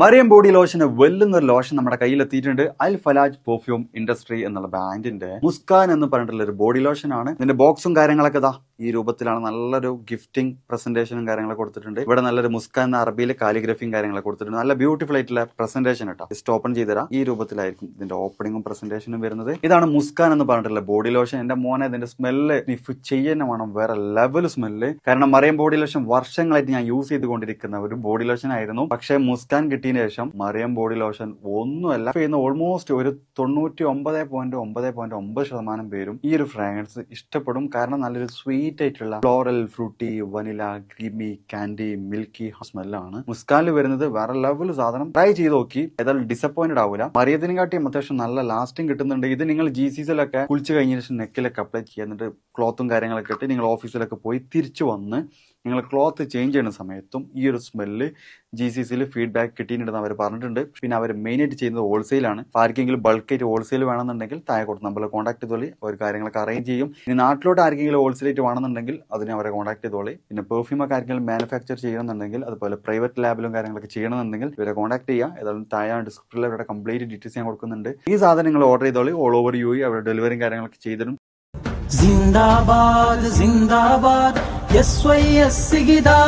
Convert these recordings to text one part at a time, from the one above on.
Mariyam body lotion വെല്ലുന്ന ഒരു lotion നമ്മുടെ കയ്യിലെത്തിയിട്ടുണ്ട്. അൽ ഫലാജ് പെർഫ്യൂം ഇൻഡസ്ട്രി എന്നുള്ള ബ്രാൻഡിന്റെ മുസ്കാൻ എന്ന് പറഞ്ഞിട്ടുള്ള ഒരു ബോഡി ലോഷൻ ആണ്. ഇതിന്റെ ബോക്സും കാര്യങ്ങളൊക്കെ ഇതാ ഈ രൂപത്തിലാണ്. നല്ലൊരു ഗിഫ്റ്റിംഗ് പ്രസന്റേഷനും കാര്യങ്ങളൊക്കെ കൊടുത്തിട്ടുണ്ട്. ഇവിടെ നല്ലൊരു മുസ്കാൻ എന്ന അറബിയിൽ കാലിഗ്രഫിയും കാര്യങ്ങളൊക്കെ കൊടുത്തിട്ടുണ്ട്. നല്ല ബ്യൂട്ടിഫുൾ ആയിട്ടുള്ള പ്രസന്റേഷൻ കേട്ടോ. ജസ്റ്റ് ഓപ്പൺ ചെയ്തുതരാം. ഈ രൂപത്തിലായിരിക്കും ഇതിന്റെ ഓപ്പണിംഗും പ്രസന്റേഷനും വരുന്നത്. ഇതാണ് മുസ്കാൻ എന്ന് പറഞ്ഞിട്ടുള്ള ബോഡി ലോഷൻ. എന്റെ മോനെ ഇതിന്റെ സ്മെല്ല് സ്നിഫ് ചെയ്യുന്ന വേണം, വേറെ ലെവൽ സ്മെല്ല്. കാരണം മറിയം ബോഡി ലോഷൻ വർഷങ്ങളായിട്ട് ഞാൻ യൂസ് ചെയ്തുകൊണ്ടിരിക്കുന്ന ഒരു ബോഡി ലോഷൻ ആയിരുന്നു. പക്ഷേ മുസ്കാൻ കിട്ടിയതിനു ശേഷം മറിയം ബോഡി ലോഷൻ ഒന്നുമല്ല ചെയ്യുന്ന ഓൾമോസ്റ്റ് ഒരു 99.9% പേരും ഈ ഒരു ഫ്രാഗ്രൻസ് ഇഷ്ടപ്പെടും. കാരണം നല്ലൊരു സ്വീറ്റ് ആയിട്ടുള്ള floral, fruity, vanilla, creamy, candy, milky സ്മെല്ലാണ് മുസ്കാനിൽ വരുന്നത്. വേറെ ലെവൽ സാധനം. ട്രൈ ചെയ്ത് നോക്കി, ഏതായാലും ഡിസപ്പോയിന്റഡ് ആവില്ല. മറിയത്തിനും കാട്ടിയും അത്യാവശ്യം നല്ല ലാസ്റ്റിംഗ് കിട്ടുന്നുണ്ട്. ഇത് നിങ്ങൾ GCCയിലൊക്കെ കുളിച്ച് കഴിഞ്ഞ ശേഷം നെക്കിലൊക്കെ അപ്ലൈ ചെയ്യുക. എന്നിട്ട് ക്ലോത്തും കാര്യങ്ങളൊക്കെ ഇട്ട് നിങ്ങൾ ഓഫീസിലൊക്കെ പോയി തിരിച്ചു വന്ന് നിങ്ങൾ ക്ലോത്ത് ചേഞ്ച് ചെയ്യുന്ന സമയത്തും ഈ ഒരു സ്മെല്ല് GCCയിൽ ഫീഡ്ബാക്ക് കിട്ടിയിട്ടുണ്ടെന്ന് അവർ പറഞ്ഞിട്ടുണ്ട്. പിന്നെ അവർ മെയിനായിട്ട് ചെയ്യുന്നത് ഹോൾസെയിലാണ്. ആർക്കെങ്കിലും ബൾക്കായിട്ട് ഹോൾസെയിൽ വേണമെന്നുണ്ടെങ്കിൽ താഴെ കൊടുത്ത് നമ്മൾ കോൺടാക്ട് ചെയ്തോളി. അവർ കാര്യങ്ങളൊക്കെ അറേഞ്ച് ചെയ്യും. ഇനി നാട്ടിലോട്ട് ആർക്കെങ്കിലും ഹോൾസെയിലായിട്ട് വേണമെന്നുണ്ടെങ്കിൽ അതിനെ അവരെ കോൺടാക്ട് ചെയ്തോളി. പിന്നെ പെർഫ്യൂമൊക്കെ ആർക്കെങ്കിലും മാനുഫാക്ചർ ചെയ്യണമെന്നുണ്ടെങ്കിൽ, അതുപോലെ പ്രൈവറ്റ് ലാബിലും കാര്യങ്ങളൊക്കെ ചെയ്യണമെന്നുണ്ടെങ്കിൽ ഇവരെ കോൺടാക്ട് ചെയ്യുക. ഏതായാലും താഴെ ഡിസ്ക്രിപ്ഷനിൽ അവരുടെ കംപ്ലീറ്റ് ഡീറ്റെയിൽസ് ഞാൻ കൊടുക്കുന്നുണ്ട്. ഈ സാധനം നിങ്ങൾ ഓർഡർ ചെയ്തോളി. ഓൾ ഓവർ UAE അവരുടെ ഡെലിവറിയും കാര്യങ്ങളൊക്കെ ചെയ്തിടും. ജിന്ദാബാദ് ജിന്ദാബാദ് SYS സിഗിദാ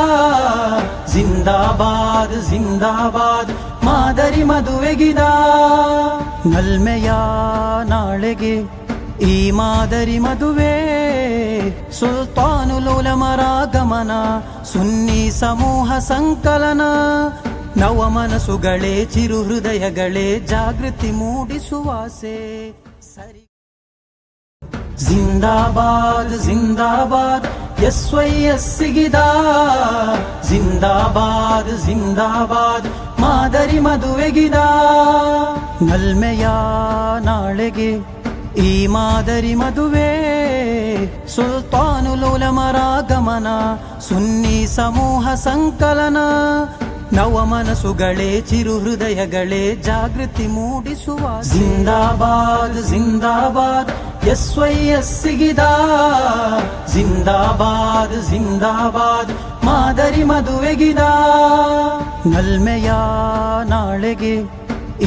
ജിന്ദാബാദ് ജിന്ദാബാദ് മാദരി മധുವೆಗಿದಾ ನಲ್ಮೆಯ ನಾಳೆಗೆ ಈ ಮಾದರಿ ಮದುವೆ ಸುಲ್ತಾನುಲ್ ಉಲಮರ ಗಮನ ಸುನ್ನಿ ಸಮೂಹ ಸಂಕಲನ ನವ ಮನಸ್ಸುಗಳೇ ಚಿರು ಹೃದಯಗಳೇ ಜಾಗೃತಿ ಮೂಡಿಸುವಾಸೆ ಸರಿ. ಜಿಂದಾಬಾದ್ ಜಿಂದಾಬಾದ್ SYS ಸಿಗಿದಾ ಜಿಂದಾಬಾದ್ ಜಿಂದಾಬಾದ್ ಮಾದರಿ ಮದುವೆಗಿದಾ ನಲ್ಮೆಯ ನಾಳೆಗೆ ಈ ಮಾದರಿ ಮದುವೆ ಸುಲ್ತಾನುಲ್ ಉಲಮರ ಗಮನ ಸುನ್ನಿ ಸಮೂಹ ಸಂಕಲನ ನವ ಮನಸ್ಸುಗಳೇ ಚಿರು ಹೃದಯಗಳೇ ಜಾಗೃತಿ ಮೂಡಿಸುವ ಜಿಂದಾಬಾದ್ ಜಿಂದಾಬಾದ್ SYS ಸಿಗಿದಾ ಜಿಂದಾಬಾದ್ ಜಿಂದಾಬಾದ್ ಮಾದರಿ ಮದುವೆಗಿದಾ ನಲ್ಮೆಯ ನಾಳೆಗೆ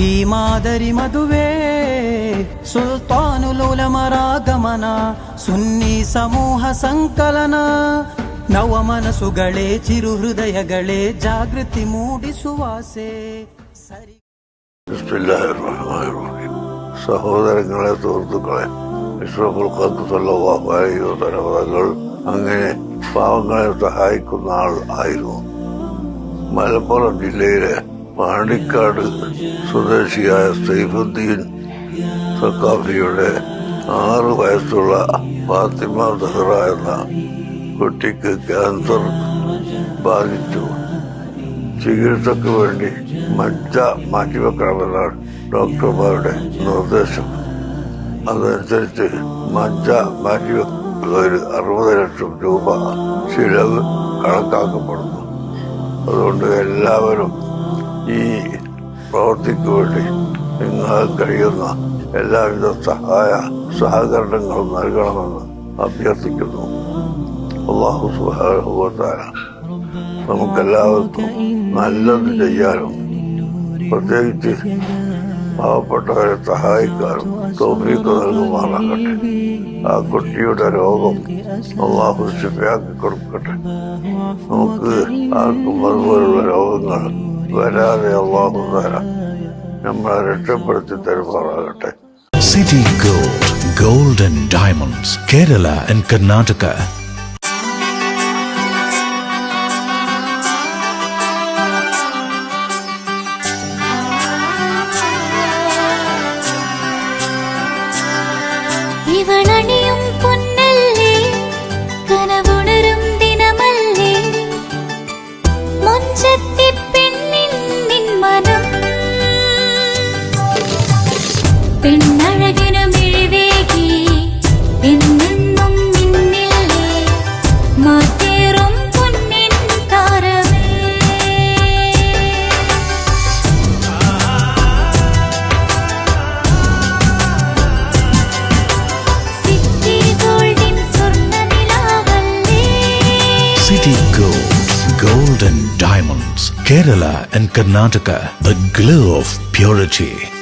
ಈ ಮಾದರಿ ಮದುವೆ ಸುಲ್ತಾನುಲ್ ಉಲಮರ ಗಮನ ಸುನ್ನಿ ಸಮೂಹ ಸಂಕಲನ ನವ ಮನಸ್ಸುಗಳೇ ಚಿರು ಹೃದಯಗಳೇ ಜಾಗೃತಿ ಮೂಡಿಸುವಾಸೆ ಸರಿ. സഹോദരങ്ങളെ, സുഹൃത്തുക്കളെ, ഇസ്രാഫുൽ ഖദ്ദ് സല്ലല്ലാഹു അലൈഹി വസല്ലം തങ്ങൾ അങ്ങനെ പാവങ്ങളെ സഹായിക്കുന്ന ആൾ ആയിരുന്നു. മലപ്പുറം ജില്ലയിലെ പാണ്ടിക്കാട് സ്വദേശിയായ സൈഫുദ്ദീൻ സഖാഫിയുടെ 6 വയസ്സുള്ള ഫാത്തിമ സഹറ എന്ന കുട്ടിക്ക് ക്യാൻസർ ബാധിച്ചു. ചികിത്സക്ക് വേണ്ടി മജ്ജ മാറ്റിവെക്കണമെന്നാണ് ഡോക്ടർമാരുടെ നിർദ്ദേശം. അതനുസരിച്ച് മജ്ജ മാറ്റിവെക്കുന്നതിന് 60 ലക്ഷം രൂപ ചിലവ് കണക്കാക്കപ്പെടുന്നു. അതുകൊണ്ട് എല്ലാവരും ഈ പ്രവൃത്തിക്ക് വേണ്ടി നിങ്ങൾ കഴിയുന്ന എല്ലാവിധ സഹകരണങ്ങളും നൽകണമെന്ന് അഭ്യർത്ഥിക്കുന്നു. അല്ലാഹു സുബ്ഹാനഹു വ തആല നമുക്കെല്ലാവർക്കും നല്ലത് ചെയ്യാനും പ്രത്യേകിച്ച് പാവപ്പെട്ടവരെ സഹായിക്കാനും തൗഫീഖ് നൽകുമാറാകട്ടെ. ആ കുട്ടിയുടെ രോഗം അല്ലാഹു ശിഫയാക്കി കൊടുക്കട്ടെ. നമുക്ക് ആർക്കും അതുപോലുള്ള രോഗങ്ങൾ വരാതെ അല്ലാഹു തആല നമ്മളെ രക്ഷപ്പെടുത്തി തരുമാറാകട്ടെ. City Gold, Gold and Diamonds, Kerala and Karnataka. ഇവളണിയും പൊന്നല്ലേ കനവുണരും ദിനമല്ലേ മൊഞ്ചത്തി പെണ്ണിൻ നിൻ മനം പെണ്ണഴകിനു മിഴിവേകി എന്നെന്നും നിന്നില്ലേ മാറ്റേറും പൊന്നിൻ താരമേ. City Gold, Gold and Diamonds, Kerala and Karnataka, the glow of purity.